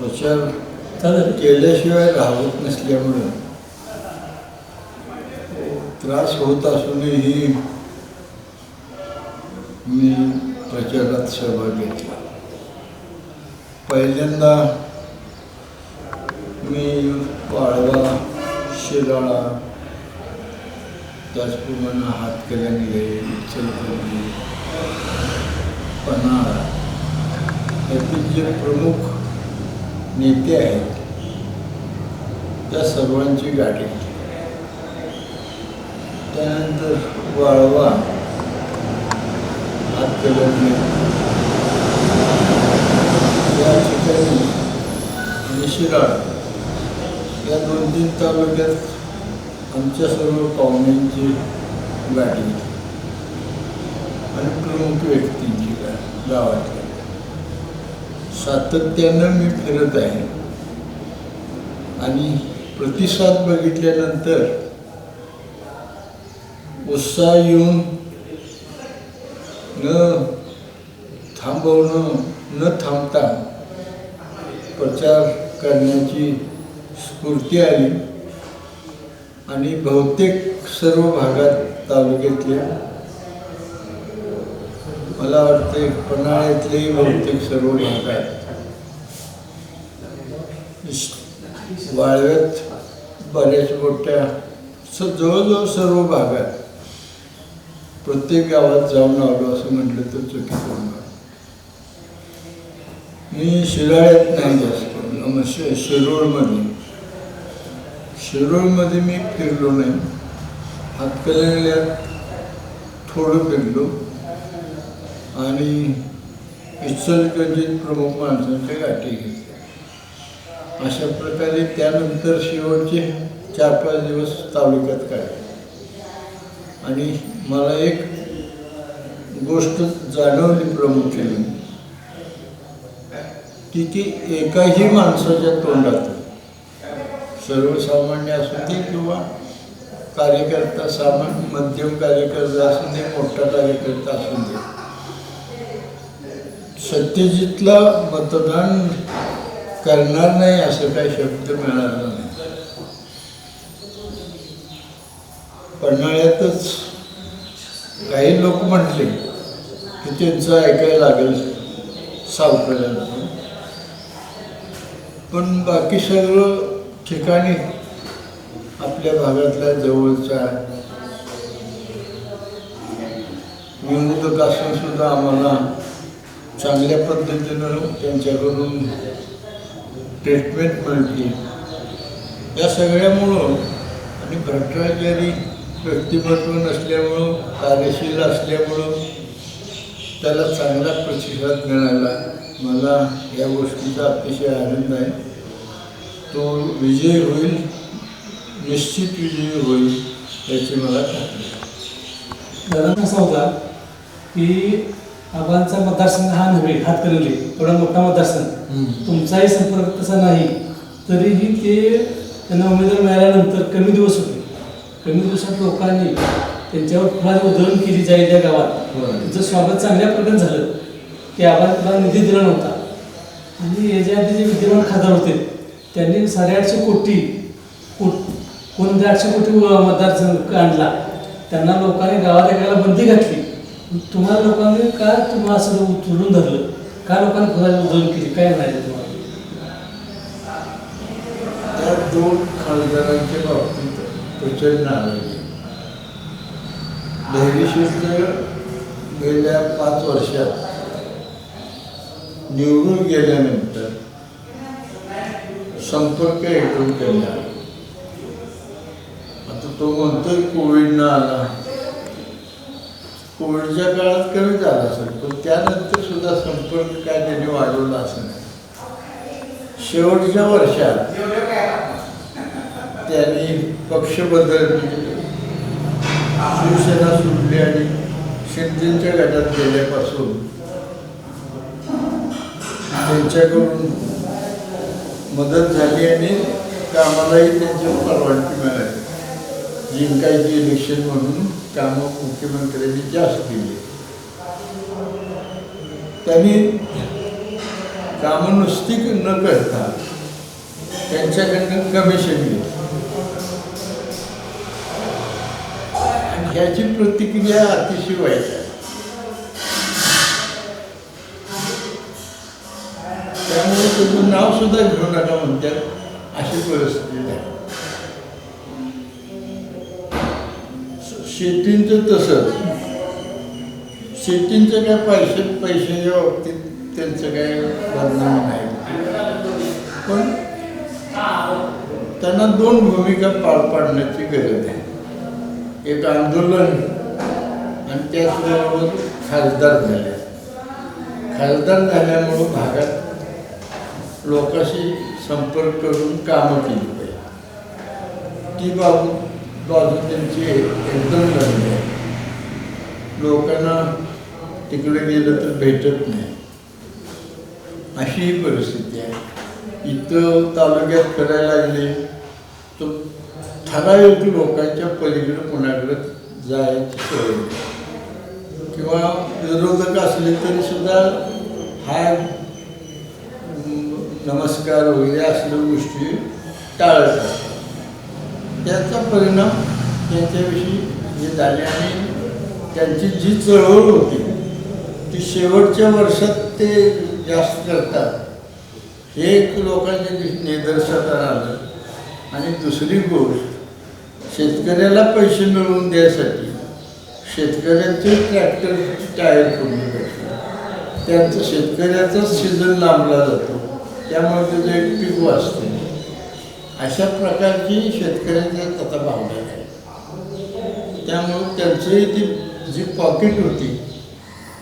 प्रचार केल्याशिवाय राहत नसल्यामुळं त्रास होत असूनही मी प्रचारात सहभाग घेतला. पहिल्यांदा मी वाळवा, शिराळा, त्याचप्रमाणे हातकणंगले, इचलकरंजी, पन्हाळा यातील जे प्रमुख नेते आहेत त्या सर्वांची गाठी घेतली. त्यानंतर वाळवा, हातकणंगले या ठिकाणी आणि शिराळा या 2-3 तालुक्यात आमच्या सर्व पाहुण्यांची गाठी घेतली आणि प्रमुख व्यक्तींची गावातल्या सातत्यानं मी फिरत आहे आणि प्रतिसाद बघितल्यानंतर उत्साह येऊन न थांबता प्रचार करण्याची स्फूर्ती आली आणि बहुतेक सर्व भागात तालुक्यातल्या मला वाटते पन्हाळ्यातलेही बहुतेक सर्व भागात, वाळव्यात बऱ्याच मोठ्या जवळजवळ सर्व भागात प्रत्येक गावात जाऊन आलो असं म्हटलं तर चुकीचं होणार. मी शिराळ्यात नाही जास्त, शिरोळमध्ये मी फिरलो नाही. हातकणंगल्यात थोडं फिरलो आणि इचलकरंजीत प्रमुख माणसांच्या गाठी घेतल्या. अशा प्रकारे त्यानंतर शेवटचे 4-5 दिवस तालुक्यात काढले आणि मला एक गोष्ट जाणवली प्रामुख्याने की एकाही माणसाच्या तोंडात, सर्वसामान्य असू दे किंवा कार्यकर्ता, मध्यम कार्यकर्ता असू दे, मोठा कार्यकर्ता असू दे, सत्यजितला मतदान करणार नाही असं काही शब्द मिळाला नाही. पन्हाळ्यातच काही लोक म्हटले की त्यांचं ऐकायला लागेल सावकारांचं, पण बाकी सर्व ठिकाणी आपल्या भागातल्या जवळच्या निवडणूक असून सुद्धा आम्हाला चांगल्या पद्धतीनं त्यांच्याकडून ट्रीटमेंट मिळते. या सगळ्यामुळं आणि भ्रष्टाचारी व्यक्तिमत्व नसल्यामुळं, कार्यशील असल्यामुळं त्याला चांगला प्रतिसाद मिळाला. मला या गोष्टीचा अतिशय आनंद आहे. तो विजयी होईल, निश्चित विजयी होईल याची मला खात्री आहे. दादा असा होता की आबांचा मतदारसंघ हा नव्हे, हातकणंगले एवढा मोठा मतदारसंघ, तुमचाही संपर्क तसा नाही, तरीही ते त्यांना उमेदवार मिळाल्यानंतर कमी दिवस होते. कमी दिवसात लोकांनी त्यांच्यावर फुलाची उधळण केली जाईल त्या गावात. त्यांचं स्वागत चांगल्या प्रकारे झालं की आबांना निधी दिला नव्हता आणि याच्या आधी जे विद्यमान खासदार होते त्यांनी 850 कोटी कोणत्या 800 कोटी मतदारसंघ आणला. त्यांना लोकांनी गावात एकाला बंदी घातली. तुम्हाला लोकांनी का तुम्हाला असं उचलून धरलं, का लोकांनी फुलाची उधळण केली, काय म्हणायचं तुम्हाला? त्या 2 खासदारांच्या बाबतीत प्रचंड नाराजी. धैर्यशील गेल्या 5 वर्षात निवडून गेल्यानंतर संपर्क एकदम कमी आला. आता तो म्हणतोय कोविडनं आला, कोविडच्या काळात कमी झाला असेल, पण त्यानंतर सुद्धा संपर्क काय त्यांनी वाढवला असं नाही. शेवटच्या वर्षात त्यांनी पक्ष बदलले, शिवसेना सुटली आणि शिंदेच्या गटात गेल्यापासून त्यांच्याकडून मदत झाली आणि कामालाही त्यांची परवानगी मिळाली. जिंकायची इलेक्शन म्हणून कामं मुख्यमंत्र्यांनी जास्त केली. त्यांनी कामं नुसती न करता त्यांच्याकडनं कमिशन घेतो आणि ह्याची प्रतिक्रिया अतिशय वाईट आहे. त्यामुळे त्याचं नाव सुद्धा घेऊ नका म्हणतात अशी परिस्थिती आहे. शेतींचं तसंच, शेतींचं काय पैशाच्या बाबतीत त्यांचं काय बदनाम नाही, पण त्यांना दोन भूमिका पार पाडण्याची गरज आहे. एक आंदोलन आणि त्याचबरोबर खासदार झाले. खासदार झाल्यामुळं भागात लोकांशी संपर्क करून कामं केली पाहिजे. ती बाजू त्यांची एकदम बंद आहे. लोकांना तिकडे गेलं तर भेटत नाही अशी ही परिस्थिती आहे. इथं तालुक्यात करायला लागले तर ठराविक लोकांच्या पलीकडे कोणाकडे जायची सोय नाही, किंवा विरोधक असले तरी सुद्धा हाय नमस्कार वगैरे असल्या गोष्टी टाळत असतात. त्याचा परिणाम त्यांच्याविषयी हे झाले आणि त्यांची जी चळवळ होती ती शेवटच्या वर्षात ते जास्त करतात हे एक लोकांच्या निदर्शनास आलं. आणि दुसरी गोष्ट, शेतकऱ्याला पैसे मिळवून द्यायसाठी शेतकऱ्यांचे ट्रॅक्टरची टायर फोडली जाते, त्यांचं शेतकऱ्याचाच सीझन लांबला जातो, त्यामुळे त्याचं एक पीक वाचते. अशा प्रकारची शेतकऱ्यांच्या आता भावना आहे. त्यामुळं त्यांचंही ती जी पॉकेट होती,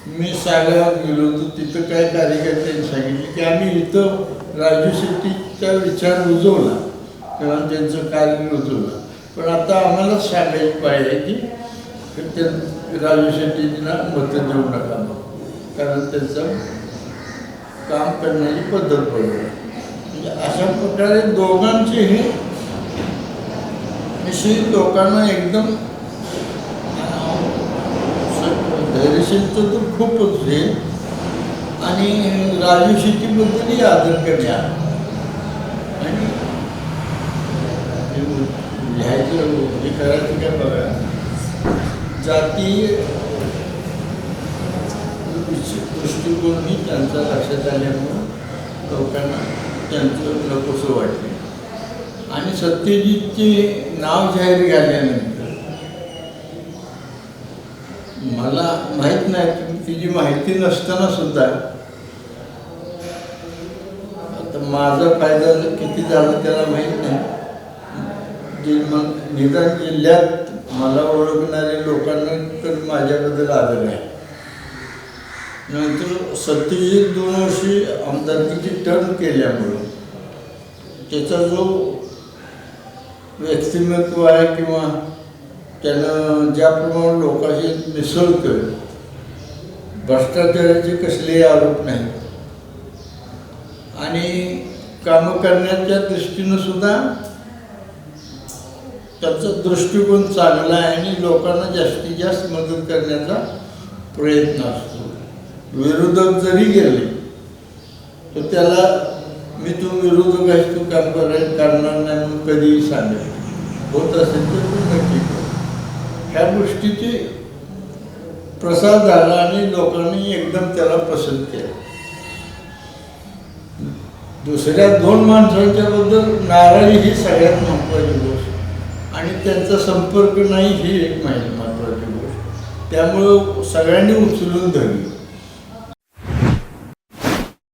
मी सागावर गेलो होतो तिथं काय कार्यकर्त्यांनी सांगितले की आम्ही इथं राजू शेट्टीचा विचार रुजवला किंवा त्यांचं कार्य रुजवलं, पण आता आम्हाला सांगायची पाहिजे की ते राजू शेट्टींना मतं देऊ नका मग, कारण त्यांचं काम करण्याची पद्धत बरोबर. म्हणजे अशा प्रकारे दोघांचेही विषयी लोकांना एकदम धैर्यशील तर खूपच आहे आणि राजू शेट्टीबद्दलही आदर करण्या आणि लिहायचं हे करायचं काय बघा, जातीय दृष्टिकोनही त्यांचा लक्षात आल्यामुळं लोकांना त्यांचं नकोसं वाटले. आणि सत्यजितचे नाव जाहीर झाल्यानंतर मला माहीत नाही, तिची माहिती नसताना सुद्धा आता माझा फायदा किती झाला त्याला माहीत नाही. निदान जिल्ह्यात मला ओळखणारे लोकांना तर माझ्याबद्दल आदर आहे. नंतर सत्यजित 2 वर्षी आमदारकीची टर्म केल्यामुळं त्याचा जो व्यक्तिमत्व आहे किंवा त्यानं ज्याप्रमाणे लोकांशी मिसळतं, भ्रष्टाचाराचे कसलेही आरोप नाही आणि कामं करण्याच्या दृष्टीनं सुद्धा त्याचा दृष्टिकोन चांगला आहे आणि लोकांना जास्तीत जास्त मदत करण्याचा प्रयत्न असतो. विरोधक जरी गेले तर त्याला मी तू विरोधक आहेस, तू काम करणार नाही म्हणून कधीही सांगेल, होत असेल तर तू नक्की कर. ह्या गोष्टीची प्रसार झाला आणि लोकांनी एकदम त्याला पसंत केलं. दुसऱ्या 2 माणसांच्याबद्दल नाराजी ही सगळ्यात महत्त्वाची गोष्ट आणि त्यांचा संपर्क नाही ही एक महत्त्वाची गोष्ट. त्यामुळं सगळ्यांनी उचलून धरली.